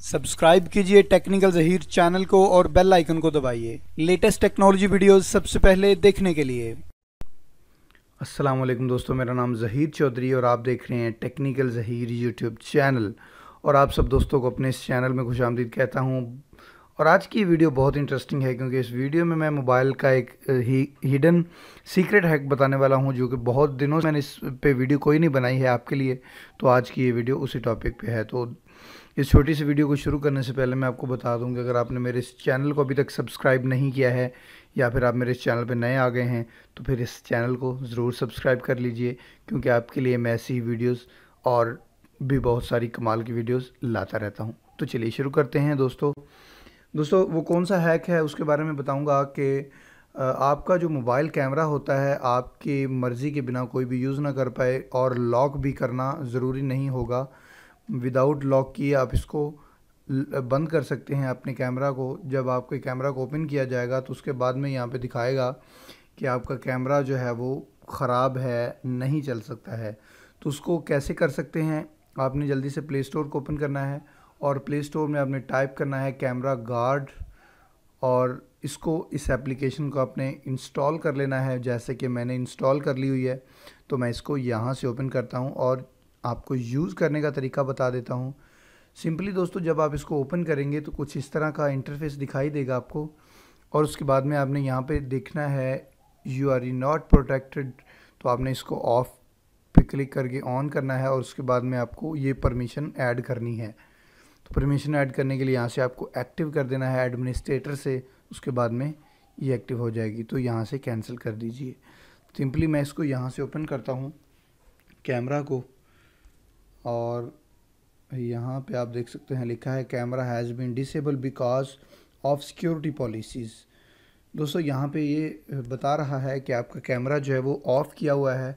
Subscribe कीजिए technical Zaheer channel को और बेल आइकन को दबाइए लेटेस्ट टेक्नोलॉजी वीडियोस सबसे पहले देखने के लिए। अस्सलाम वालेकुम दोस्तों, मेरा नाम ज़हीर चौधरी और आप देख रहे हैं टेक्निकल ज़हीर यूट्यूब चैनल। और आप सब दोस्तों को अपने इस चैनल में खुशामदीद कहता हूं। और आज की वीडियो बहुत इंटरेस्टिंग है क्योंकि इस वीडियो में मैं मोबाइल का एक हिडन सीक्रेट हैक बताने वाला हूं, जो कि बहुत दिनों से मैंने इस पे वीडियो कोई नहीं बनाई है आपके लिए। तो आज की ये वीडियो उसी टॉपिक पे है। तो इस छोटी सी वीडियो को शुरू करने से पहले मैं आपको बता दूं कि अगर आपने मेरे इस चैनल को अभी तक सब्सक्राइब नहीं किया है या फिर आप मेरे इस चैनल पे नए आ गए हैं तो फिर इस चैनल को ज़रूर सब्सक्राइब कर लीजिए, क्योंकि आपके लिए मैं ऐसी वीडियोस और भी बहुत सारी कमाल की वीडियोस लाता रहता हूं। तो चलिए शुरू करते हैं दोस्तों। वो कौन सा हैक है उसके बारे में बताऊंगा कि आपका जो मोबाइल कैमरा होता है आपकी मर्ज़ी के बिना कोई भी यूज़ ना कर पाए, और लॉक भी करना ज़रूरी नहीं होगा। विदाउट लॉक किए आप इसको बंद कर सकते हैं अपने कैमरा को। जब आपके कैमरा को ओपन किया जाएगा तो उसके बाद में यहाँ पे दिखाएगा कि आपका कैमरा जो है वो ख़राब है, नहीं चल सकता है। तो उसको कैसे कर सकते हैं, आपने जल्दी से प्ले स्टोर को ओपन करना है और प्ले स्टोर में आपने टाइप करना है कैमरा गार्ड, और इस एप्लीकेशन को आपने इंस्टॉल कर लेना है। जैसे कि मैंने इंस्टॉल कर ली हुई है तो मैं इसको यहाँ से ओपन करता हूँ और आपको यूज़ करने का तरीका बता देता हूँ। सिंपली दोस्तों, जब आप इसको ओपन करेंगे तो कुछ इस तरह का इंटरफेस दिखाई देगा आपको, और उसके बाद में आपने यहाँ पे देखना है यू आर नॉट प्रोटेक्टेड। तो आपने इसको ऑफ पे क्लिक करके ऑन करना है और उसके बाद में आपको ये परमिशन ऐड करनी है। तो परमिशन ऐड करने के लिए यहाँ से आपको एक्टिव कर देना है एडमिनिस्ट्रेटर से, उसके बाद में ये एक्टिव हो जाएगी। तो यहाँ से कैंसिल कर दीजिए। सिंपली मैं इसको यहाँ से ओपन करता हूँ कैमरा को, और यहाँ पे आप देख सकते हैं लिखा है camera has been disable because of security policies. दोस्तों यहाँ पे ये बता रहा है कि आपका कैमरा जो है वो ऑफ़ किया हुआ है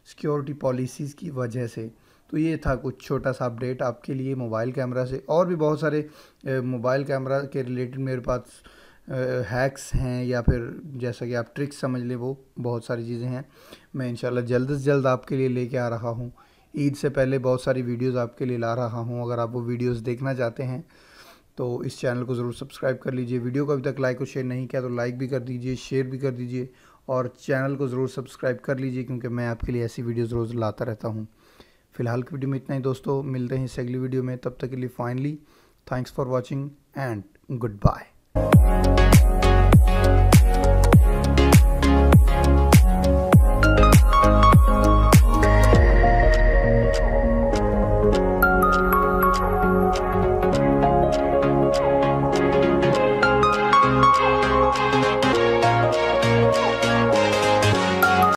सिक्योरिटी पॉलिसीज़ की वजह से। तो ये था कुछ छोटा सा अपडेट आपके लिए मोबाइल कैमरा से। और भी बहुत सारे मोबाइल कैमरा के रिलेटेड मेरे पास हैक्स हैं, या फिर जैसा कि आप ट्रिक्स समझ लें, वो बहुत सारी चीज़ें हैं। मैं इंशाल्लाह जल्द से जल्द आपके लिए लेके आ रहा हूँ। ईद से पहले बहुत सारी वीडियोस आपके लिए ला रहा हूँ। अगर आप वो वीडियोस देखना चाहते हैं तो इस चैनल को ज़रूर सब्सक्राइब कर लीजिए। वीडियो को अभी तक लाइक और शेयर नहीं किया तो लाइक भी कर दीजिए, शेयर भी कर दीजिए, और चैनल को ज़रूर सब्सक्राइब कर लीजिए, क्योंकि मैं आपके लिए ऐसी वीडियोज़ रोज़ लाता रहता हूँ। फ़िलहाल की वीडियो में इतना ही दोस्तों, मिलते हैं इस अगली वीडियो में। तब तक के लिए finally thanks for watching and good bye.